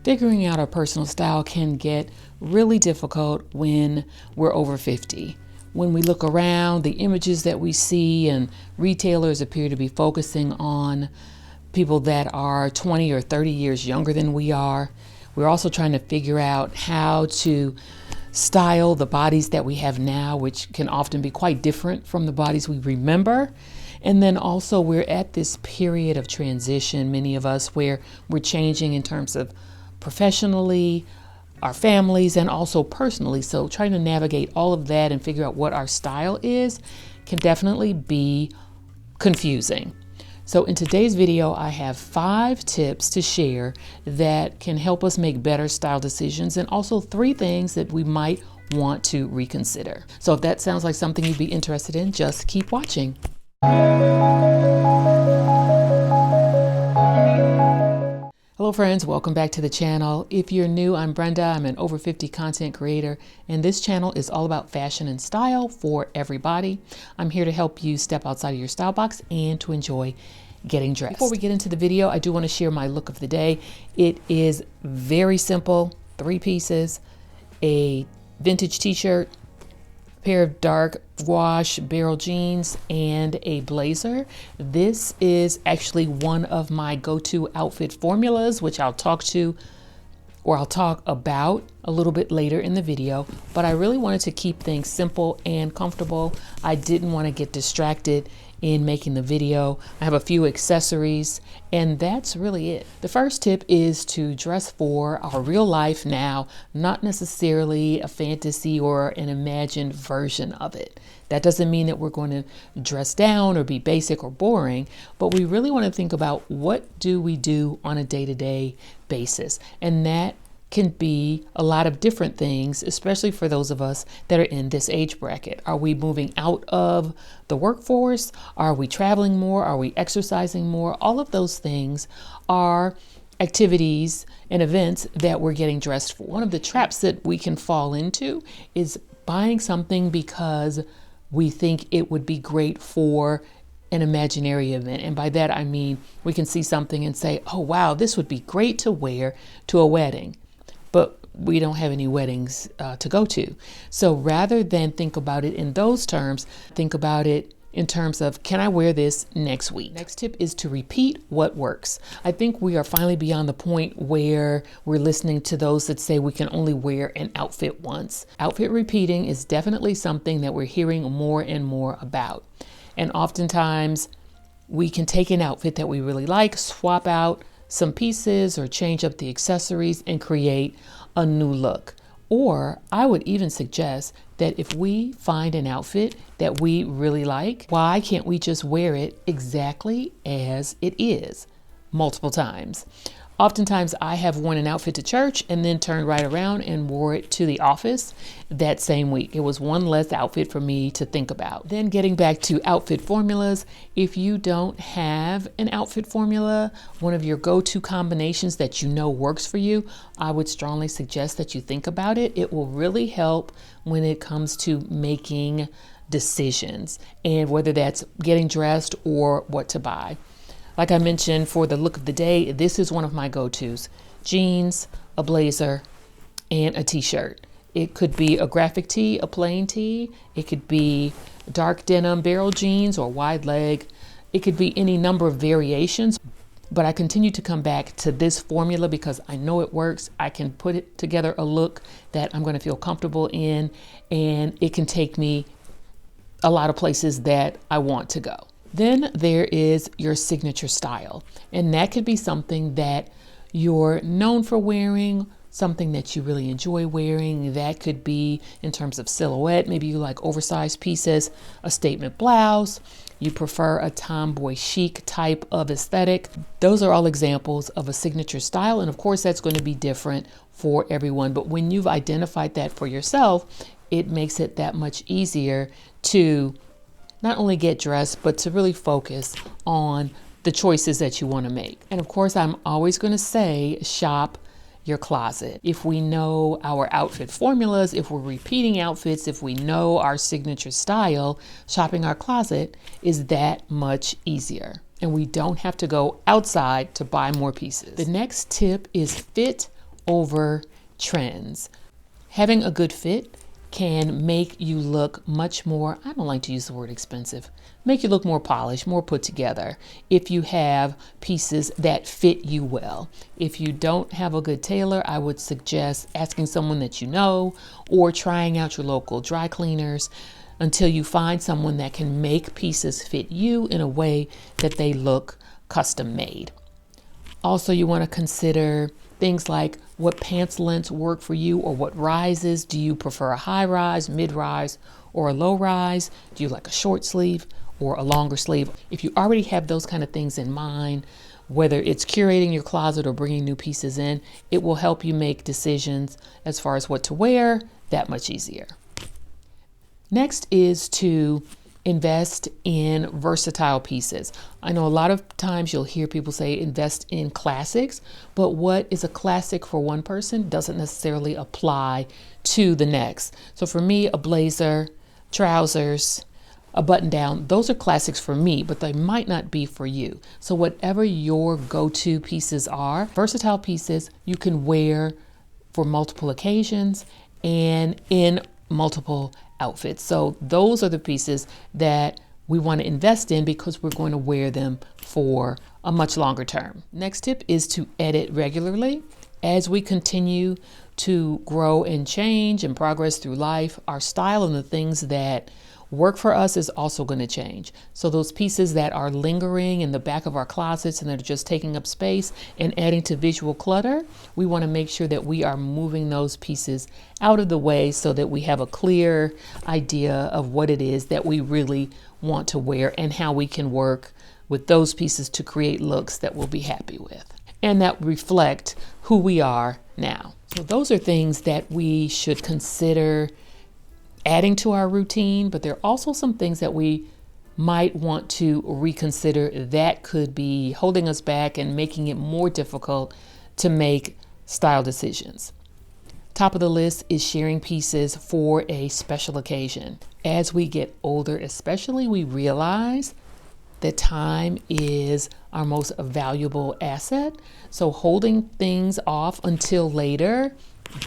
Figuring out our personal style can get really difficult when we're over 50. When we look around, the images that we see and retailers appear to be focusing on people that are 20 or 30 years younger than we are. We're also trying to figure out how to style the bodies that we have now, which can often be quite different from the bodies we remember. And then also we're at this period of transition, many of us, where we're changing in terms of professionally, our families, and also personally. So trying to navigate all of that and figure out what our style is can definitely be confusing. So in today's video, I have 5 tips to share that can help us make better style decisions, and also 3 things that we might want to reconsider. So if that sounds like something you'd be interested in, just keep watching. Hello friends, welcome back to the channel. If you're new, I'm Brenda. I'm an over 50 content creator, and this channel is all about fashion and style for everybody. I'm here to help you step outside of your style box and to enjoy getting dressed. Before we get into the video, I do want to share my look of the day. It is very simple, 3 pieces, a vintage t-shirt, pair of dark wash barrel jeans, and a blazer. This is actually one of my go-to outfit formulas, which I'll talk about a little bit later in the video, but I really wanted to keep things simple and comfortable. I didn't want to get distracted in making the video. I have a few accessories, and that's really it. The first tip is to dress for our real life now, not necessarily a fantasy or an imagined version of it. That doesn't mean that we're going to dress down or be basic or boring, but we really want to think about what do we do on a day-to-day basis, and that can be a lot of different things, especially for those of us that are in this age bracket. Are we moving out of the workforce? Are we traveling more? Are we exercising more? All of those things are activities and events that we're getting dressed for. One of the traps that we can fall into is buying something because we think it would be great for an imaginary event. And by that, I mean, we can see something and say, oh, wow, this would be great to wear to a wedding. But we don't have any weddings to go to. So rather than think about it in those terms, think about it in terms of, can I wear this next week? Next tip is to repeat what works. I think we are finally beyond the point where we're listening to those that say we can only wear an outfit once. Outfit repeating is definitely something that we're hearing more and more about. And oftentimes we can take an outfit that we really like, swap out some pieces or change up the accessories and create a new look. Or I would even suggest that if we find an outfit that we really like, why can't we just wear it exactly as it is multiple times? Oftentimes I have worn an outfit to church and then turned right around and wore it to the office that same week. It was one less outfit for me to think about. Then getting back to outfit formulas, if you don't have an outfit formula, one of your go-to combinations that you know works for you, I would strongly suggest that you think about it. It will really help when it comes to making decisions, and whether that's getting dressed or what to buy. Like I mentioned, for the look of the day, this is one of my go-tos: jeans, a blazer, and a t-shirt. It could be a graphic tee, a plain tee. It could be dark denim barrel jeans or wide leg. It could be any number of variations, but I continue to come back to this formula because I know it works. I can put it together a look that I'm going to feel comfortable in, and it can take me a lot of places that I want to go. Then there is your signature style, and that could be something that you're known for wearing, something that you really enjoy wearing. That could be in terms of silhouette. Maybe you like oversized pieces, a statement blouse. You prefer a tomboy chic type of aesthetic. Those are all examples of a signature style, and of course that's going to be different for everyone. But when you've identified that for yourself, it makes it that much easier to not only get dressed, but to really focus on the choices that you want to make. And of course, I'm always going to say, shop your closet. If we know our outfit formulas, if we're repeating outfits, if we know our signature style, shopping our closet is that much easier. And we don't have to go outside to buy more pieces. The next tip is fit over trends. Having a good fit can make you look much more, I don't like to use the word expensive, make you look more polished, more put together if you have pieces that fit you well. If you don't have a good tailor, I would suggest asking someone that you know or trying out your local dry cleaners until you find someone that can make pieces fit you in a way that they look custom made. Also, you want to consider things like what pants lengths work for you or what rises. Do you prefer a high rise, mid rise, or a low rise? Do you like a short sleeve or a longer sleeve? If you already have those kind of things in mind, whether it's curating your closet or bringing new pieces in, it will help you make decisions as far as what to wear that much easier. Next is to invest in versatile pieces. I know a lot of times you'll hear people say invest in classics, but what is a classic for one person doesn't necessarily apply to the next. So for me, a blazer, trousers, a button down, those are classics for me, but they might not be for you. So whatever your go-to pieces are, versatile pieces you can wear for multiple occasions and in multiple outfits. So those are the pieces that we want to invest in because we're going to wear them for a much longer term. Next tip is to edit regularly. As we continue to grow and change and progress through life, our style and the things that work for us is also going to change. So those pieces that are lingering in the back of our closets and that are just taking up space and adding to visual clutter, we want to make sure that we are moving those pieces out of the way so that we have a clear idea of what it is that we really want to wear and how we can work with those pieces to create looks that we'll be happy with and that reflect who we are now. So those are things that we should consider adding to our routine, but there are also some things that we might want to reconsider that could be holding us back and making it more difficult to make style decisions. Top of the list is sharing pieces for a special occasion. As we get older, especially, we realize that time is our most valuable asset. So holding things off until later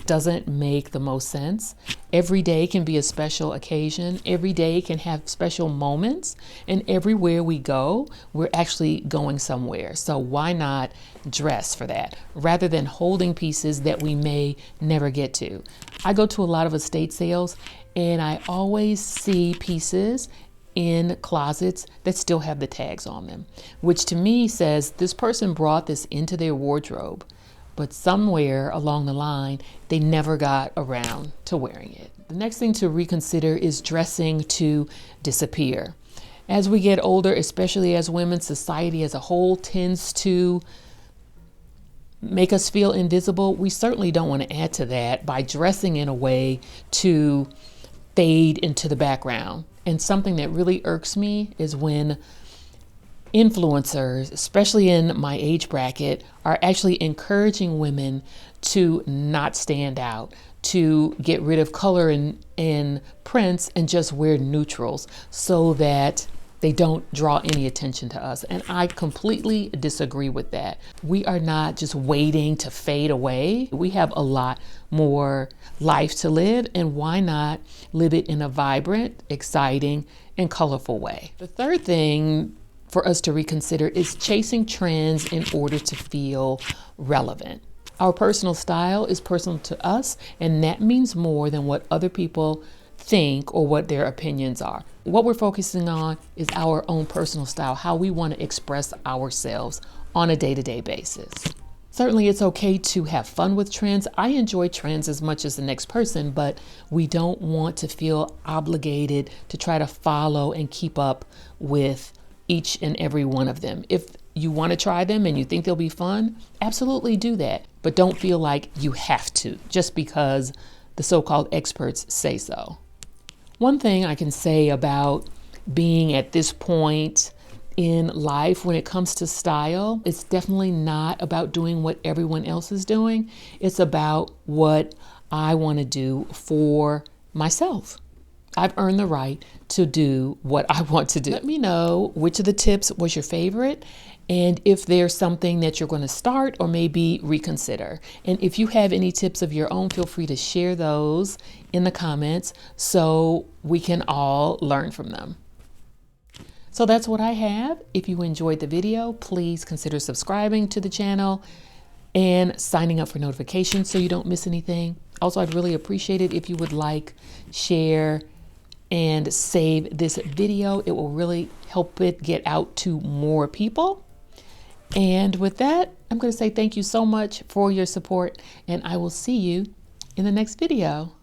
doesn't make the most sense. Every day can be a special occasion. Every day can have special moments. And everywhere we go, we're actually going somewhere. So why not dress for that rather than holding pieces that we may never get to? I go to a lot of estate sales and I always see pieces in closets that still have the tags on them, which to me says this person brought this into their wardrobe, but somewhere along the line, they never got around to wearing it. The next thing to reconsider is dressing to disappear. As we get older, especially as women, society as a whole tends to make us feel invisible. We certainly don't want to add to that by dressing in a way to fade into the background. And something that really irks me is when influencers, especially in my age bracket, are actually encouraging women to not stand out, to get rid of color in prints and just wear neutrals so that they don't draw any attention to us. And I completely disagree with that. We are not just waiting to fade away. We have a lot more life to live, and why not live it in a vibrant, exciting, and colorful way? The third thing for us to reconsider is chasing trends in order to feel relevant. Our personal style is personal to us, and that means more than what other people think or what their opinions are. What we're focusing on is our own personal style, how we want to express ourselves on a day-to-day basis. Certainly it's okay to have fun with trends. I enjoy trends as much as the next person, but we don't want to feel obligated to try to follow and keep up with each and every one of them. If you want to try them and you think they'll be fun, absolutely do that. But don't feel like you have to just because the so-called experts say so. One thing I can say about being at this point in life when it comes to style, it's definitely not about doing what everyone else is doing. It's about what I want to do for myself. I've earned the right to do what I want to do. Let me know which of the tips was your favorite and if there's something that you're going to start or maybe reconsider. And if you have any tips of your own, feel free to share those in the comments so we can all learn from them. So that's what I have. If you enjoyed the video, please consider subscribing to the channel and signing up for notifications so you don't miss anything. Also, I'd really appreciate it if you would like, share, and save this video. It will really help it get out to more people. And with that, I'm going to say thank you so much for your support, and I will see you in the next video.